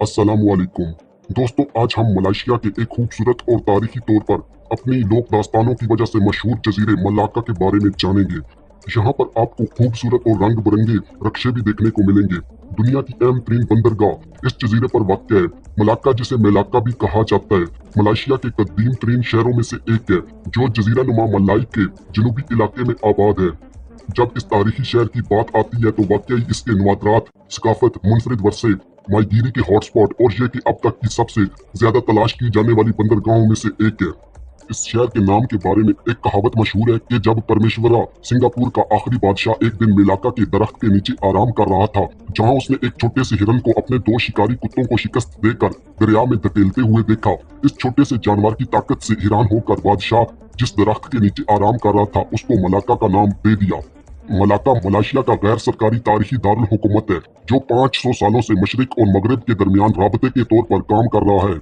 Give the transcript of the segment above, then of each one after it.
अस्सलामुअलैकुम दोस्तों, आज हम मलेशिया के एक खूबसूरत और तारीखी तौर पर अपनी लोक दास्तानों की वजह से मशहूर जजीरे मलाक्का के बारे में जानेंगे। यहाँ पर आपको खूबसूरत और रंग बिरंगे रक्शे भी देखने को मिलेंगे। दुनिया की अहम तरीन बंदरगाह इस जजीरे पर वाक़ है। मलाक्का, जिसे मेलाक्का भी कहा जाता है, मलेशिया के कदीम तरीन शहरों में से एक है, जो जजीरा नुमा मलाई के जनूबी इलाके में आबाद है। जब इस तारीखी शहर की बात आती है तो वाकई इसके नवादरात, सकाफत, मुनफरिद वर्से, माहीगीरी के हॉटस्पॉट और ये कि अब तक की सबसे ज्यादा तलाश की जाने वाली बंदरगाहों में से एक है। इस शहर के नाम के बारे में एक कहावत मशहूर है कि जब परमेश्वरा सिंगापुर का आखिरी बादशाह एक दिन मेलाक्का के दरख्त के नीचे आराम कर रहा था, जहां उसने एक छोटे से हिरन को अपने दो शिकारी कुत्तों को शिकस्त देकर दरिया में धकेलते हुए देखा। इस छोटे से जानवर की ताकत से हैरान होकर बादशाह, जिस दरख्त के नीचे आराम कर रहा था, उसको मलाक्का का नाम दे दिया। मलाक्का मलेशिया का गैर सरकारी तारीखी दारुल हुकूमत है, जो 500 सालों से मशरिक और मगरब के दरमियान राबते के तौर पर काम कर रहा है।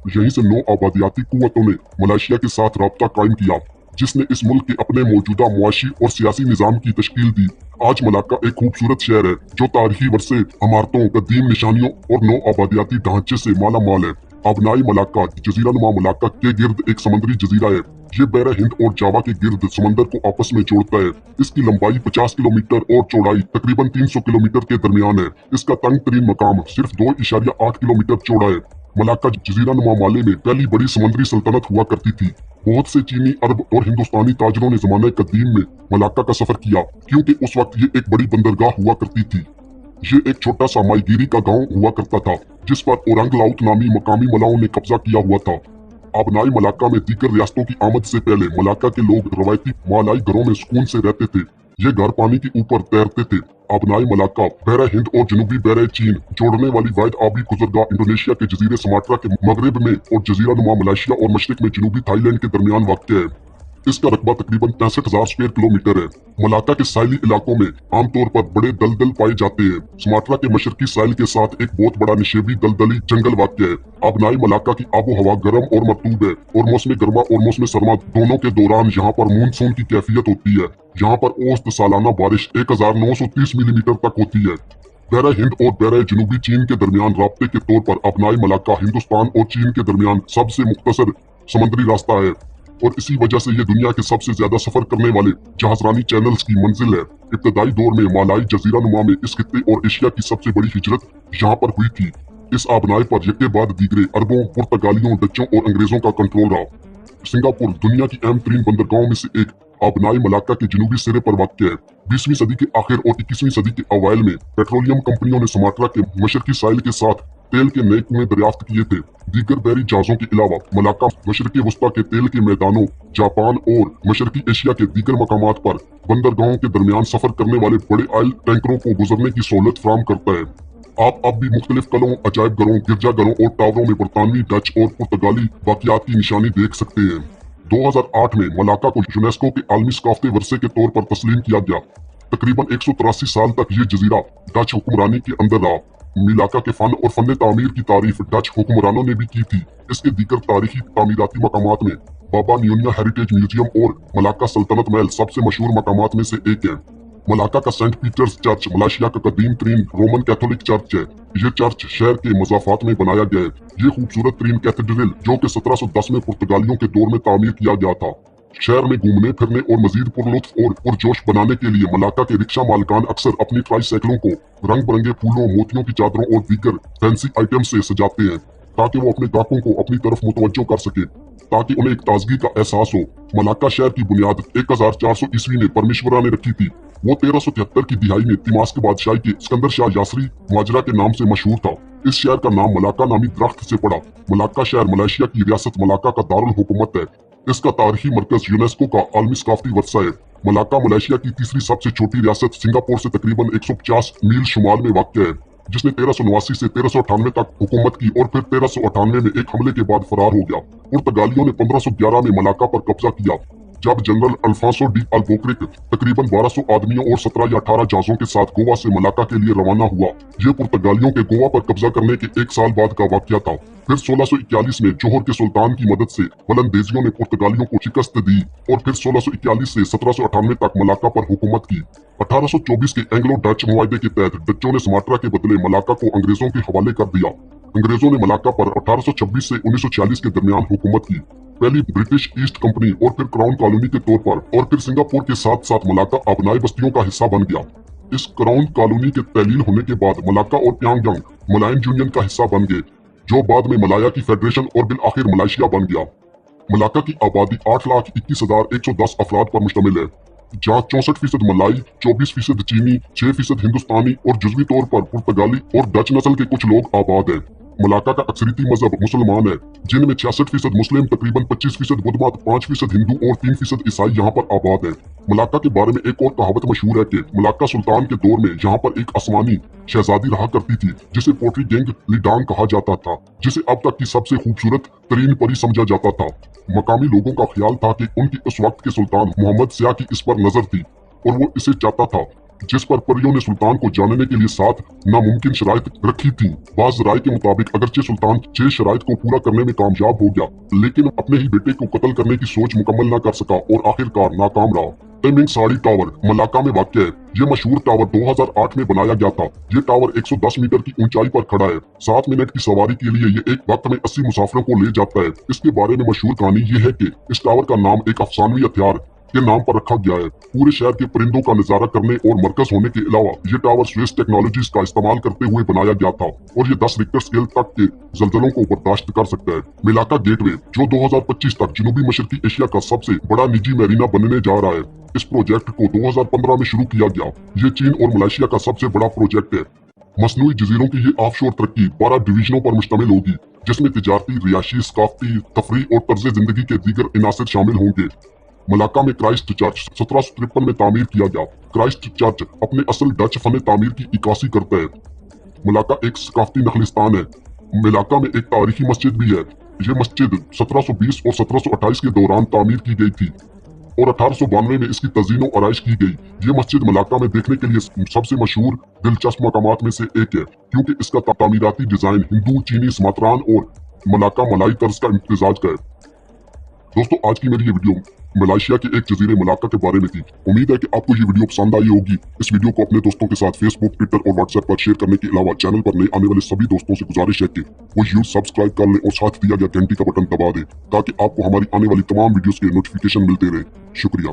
यहीं से 9 आबादियाती कुव्वतों ने मलेशिया के साथ राबता कायम किया, जिसने इस मुल्क के अपने मौजूदा मुआशी और सियासी निजाम की तश्कील दी। आज मलाक्का एक खूबसूरत शहर है, जो तारीखी वर्से, इमारतों, कदीम निशानियों और 9 आबादियाती ढांचे से माला माल है। अबनाई मलाक्का जजीरा नुमा मलाक्का के गिर्द एक समुद्री जजीरा है। ये बहरा हिंद और जावा के गिर्द समंदर को आपस में जोड़ता है। इसकी लंबाई 50 किलोमीटर और चौड़ाई तकरीबन 300 किलोमीटर के दरमियान है। इसका तंग तरीन मकाम सिर्फ 2.8 किलोमीटर चौड़ा है। मलाक्का जजीरा नुमा माले में पहली बड़ी समुद्री सल्तनत हुआ करती थी। बहुत से चीनी, अरब और हिंदुस्तानी ताजरों ने जमाने कदीम में मलाक्का का सफर किया, क्योंकि उस वक्त ये एक बड़ी बंदरगाह हुआ करती थी। ये एक छोटा सा माहीगीरी का गांव हुआ करता था, जिस पर ओरंग लाउत नामी मकामी मलाओं ने कब्जा किया हुआ था। अबनाई मलाक्का में दीगर रियासतों की आमद से पहले मलाक्का के लोग रवायती मालाई घरों में सुकून से रहते थे। ये घर पानी के ऊपर तैरते थे। अबनाई मलाक्का बहरा हिंद और जनूबी बहरा चीन जोड़ने वाली वाहिद आबी गुजरगाह इंडोनेशिया के जजीरे सुमात्रा के मगरब में और जजीरा नुमा मलेशिया और मशरिक में जनूबी थाईलैंड के दरमियान वाक़ है। इसका रकबा तकरीबन 63,000 स्क्वायर किलोमीटर है। मलाक्का के साहली इलाकों में आमतौर पर बड़े दलदल पाए जाते हैं। सुमात्रा के मशरकी साहिल के साथ एक बहुत बड़ा निशेबी दलदली जंगल वाक़ है। अबनाई मलाक्का की आबो हवा गर्म और मरतूब है, और मौसम गर्मा और मौसम सरमा दोनों के दौरान यहाँ पर मानसून की कैफियत होती है। यहाँ पर औसत सालाना बारिश 1930 मिलीमीटर तक होती है। बहरा हिंद और बहरा जनूबी चीन के दरमियान राब्ते के तौर पर अबनाई मलाक्का हिंदुस्तान और चीन के दरमियान सबसे मुख्तसर समुद्री रास्ता है, और इसी वजह से ये दुनिया के सबसे ज्यादा सफर करने वाले जहाजरानी चैनल्स की मंजिल है। इब्तदाई दौर में मालाई जजीरा नुमा में इस खित्ते और एशिया की सबसे बड़ी हिजरत यहाँ पर हुई थी। इस आबनाई पर यके बाद दीगरे अरबों, पुर्तगालियों, डच्चों और अंग्रेजों का कंट्रोल रहा। सिंगापुर दुनिया की अहम तरीन बंदरगाहों में से एक अबनाई मलाक्का के जनूबी सिरे पर वाक़ है। 20वीं सदी के आखिर और 21वीं सदी के अवाइल में पेट्रोलियम कंपनियों ने सुमात्रा के मशरकी साहिल के साथ तेल के नए कुएं दरियाफ्त किए थे। दीगर बहरी जहाजों के अलावा मलाक्का मशरकी वस्ता के तेल के मैदानों, जापान और मशरकी एशिया के दीगर मकामात पर बंदरगाहों के दरमियान सफर करने वाले बड़े ऑयल टैंकरों को गुजरने की सहूलत फराहम करता है। आप अब भी मुख्तलिफ कलों, अजायब घरों, गिरजाघरों और टावरों में बरतानवी, डच और पुर्तगाली वाक़ियात की निशानी देख सकते हैं। 2008 में मलाक्का को यूनेस्को के आलमी सकाफती वर्से के तौर पर तस्लीम किया गया। तकरीबन 183 साल तक ये जजीरा डच हुक्मरानी के अंदर रहा। मलाक्का के फन और फन तामीर की तारीफ डच हुक्मरानों ने भी की थी। इसके दीगर तारीखी तामीराती मकामात में बाबा न्यूनिया हेरिटेज म्यूजियम और मलाक्का सल्तनत महल सबसे मशहूर मकामात में से एक है। मलाक्का का सेंट पीटर्स चर्च मलेशिया का कदीम तरीन रोमन कैथोलिक चर्च है। ये चर्च शहर के मजाफात में बनाया गया है। ये खूबसूरत तरीन कैथेड्रल, जो कि 1710 में पुर्तगालियों के दौर में तामीर किया गया था। शहर में घूमने फिरने और मजीद पुरलुत्फ और पुरजोश बनाने के लिए मलाक्का के रिक्शा मालिकान अक्सर अपनी ट्राईसाइकिलों को रंग बिरंगे फूलों, मोतियों की चादरों और दीगर फैंसी आइटम से सजाते हैं, ताकि वो अपने ग्राहकों को अपनी तरफ मुतवज्जो कर सके, ताकि उन्हें एक ताजगी का एहसास हो। मलाक्का शहर की बुनियाद 1400 ईस्वी में परमेश्वरा ने रखी थी। वो 1373 की दिहाई में तिमास्क बादशाही के सिकंदर शाह यासरी माजरा के नाम से मशहूर था। इस शहर का नाम मलाक्का नामी दरख्त से पड़ा। मलाक्का शहर मलेशिया की रियासत मलाक्का का दारुल हुकूमत है। इसका तारीखी मरकज यूनेस्को का आलमी सकाफती वर्सा है। मलाक्का मलेशिया की तीसरी सबसे छोटी रियासत सिंगापुर से तकरीबन 150 मील शुमाल में वाक़ है, जिसने 1389 से 1398 तक हुकूमत की और फिर 1398 में एक हमले के बाद फरार हो गया। पुर्तगालियों ने 1511 में मलाक्का पर कब्जा किया। जब जनरल अल्फांसो डी अल्बुकर्क तकरीबन 1200 आदमियों और 17 या 18 जहाजों के साथ गोवा से मलाक्का के लिए रवाना हुआ। ये पुर्तगालियों के गोवा पर कब्जा करने के एक साल बाद का वाकया था। फिर 1641 में जोहर के सुल्तान की मदद से वलंदेजियों ने पुर्तगालियों को शिकस्त दी और फिर 1641 से 1798 तक मलाक्का पर हुकूमत की। 1824 के एंग्लो डच मुआहदे के तहत डचों ने सुमात्रा के बदले मलाक्का को अंग्रेजों के हवाले कर दिया। अंग्रेजों ने मलाक्का पर 1826 से 1946 के दरमियान हुकूमत की। पहली ब्रिटिश ईस्ट कंपनी और फिर क्राउन कॉलोनी के तौर पर और फिर सिंगापुर के साथ साथ मलाक्का आबनाई बस्तियों का हिस्सा बन गया। इस क्राउन कॉलोनी के तहलील होने के बाद मलाक्का और प्यांगयांग मलायन यूनियन का हिस्सा बन गए, जो बाद में मलाया की फेडरेशन और बिल आखिर मलेशिया बन गया। मलाक्का की आबादी 8,21,110 अफराद पर मुश्तमिल है, जहाँ 64% मलाई, 24% चीनी, 6% हिंदुस्तानी और जुजवी तौर पर पुर्तगाली और डच नस्ल के कुछ लोग आबाद हैं। मलाक्का का अक्सरियती मजहब मुसलमान है, जिनमें 66% मुस्लिम, तकरीबन 25% बुद्ध मत, 5% हिंदू और 3% ईसाई यहाँ पर आबाद है। मलाक्का के बारे में एक और कहावत मशहूर है कि मलाक्का सुल्तान के दौर में यहाँ पर एक आसमानी शहजादी रहा करती थी, जिसे पोट्री गेंग लिडांग कहा जाता था, जिसे अब तक की सबसे खूबसूरत तरीन परी समझा जाता था। मकामी लोगों का ख्याल था कि उनकी उस वक्त के सुल्तान मोहम्मद स्याह की इस पर नजर थी और वो इसे चाहता था, जिस पर परियों ने सुल्तान को जानने के लिए 7 नामुमकिन शराइत रखी थी। बाज राय के मुताबिक अगरचे सुल्तान 6 शराइत को पूरा करने में कामयाब हो गया, लेकिन अपने ही बेटे को कत्ल करने की सोच मुकम्मल न कर सका और आखिरकार नाकाम रहा। टाइमिंग साड़ी टावर मलाक्का में वाक़ है। ये मशहूर टावर 2008 में बनाया गया था। ये टावर 110 मीटर की ऊंचाई पर खड़ा है। 7 मिनट की सवारी के लिए ये एक वक्त में 80 मुसाफिरों को ले जाता है। इसके बारे में मशहूर कहानी ये है कि इस टावर का नाम एक अफसानवी हथियार के नाम पर रखा गया है। पूरे शहर के परिंदों का नजारा करने और मरकज होने के अलावा ये टावर स्विस टेक्नोलॉजीज का इस्तेमाल करते हुए बनाया गया था और ये 10 रिक्टर स्केल तक के जलजलों को बर्दाश्त कर सकता है। मलाक्का गेटवे, जो 2025 तक जनूबी मशरकी एशिया का सबसे बड़ा निजी मैरीना बनने जा रहा है। इस प्रोजेक्ट को 2015 में शुरू किया गया। ये चीन और मलेशिया का सबसे बड़ा प्रोजेक्ट है। मसनूई जजीरों की ये ऑफशोर तरक्की 12 डिवीजनों पर मुश्तमिल होगी, जिसमें तिजारती, रिहायशी, सकाफती, तफरीह और तर्ज जिंदगी के दीगर इनासिर शामिल होंगे। मलाक्का में क्राइस्ट चर्च 1753 में तामीर किया गया। क्राइस्ट चर्च अपने असल डच फन तामीर की इक्कासी करता है। मलाक्का एक सकाफती नखलिस्तान है। मलाक्का में एक तारीखी मस्जिद भी है। ये मस्जिद 1720 और 1728 के दौरान तामीर की गई थी और 1892 में इसकी तज़ीनो आराइश की गई। ये मस्जिद मलाक्का में देखने के लिए सबसे मशहूर दिलचस्प मकामात में से एक है, क्योंकि इसका तामीराती डिजाइन हिंदू, चीनी, सुमात्रान और मलाक्का मलाई तर्ज का इम्तिजाज का है। दोस्तों, आज की मेरी ये वीडियो मलेशिया के एक जजीरे मलाक्का के बारे में थी। उम्मीद है कि आपको ये वीडियो पसंद आई होगी। इस वीडियो को अपने दोस्तों के साथ फेसबुक, ट्विटर और व्हाट्सएप पर शेयर करने के अलावा चैनल पर नए आने वाले सभी दोस्तों से गुजारिश है कि वो यूट्यूब सब्सक्राइब कर ले और साथ दिया गया घंटी का बटन दबा दे, ताकि आपको हमारी आने वाली तमाम वीडियोस के नोटिफिकेशन मिलते रहे। शुक्रिया।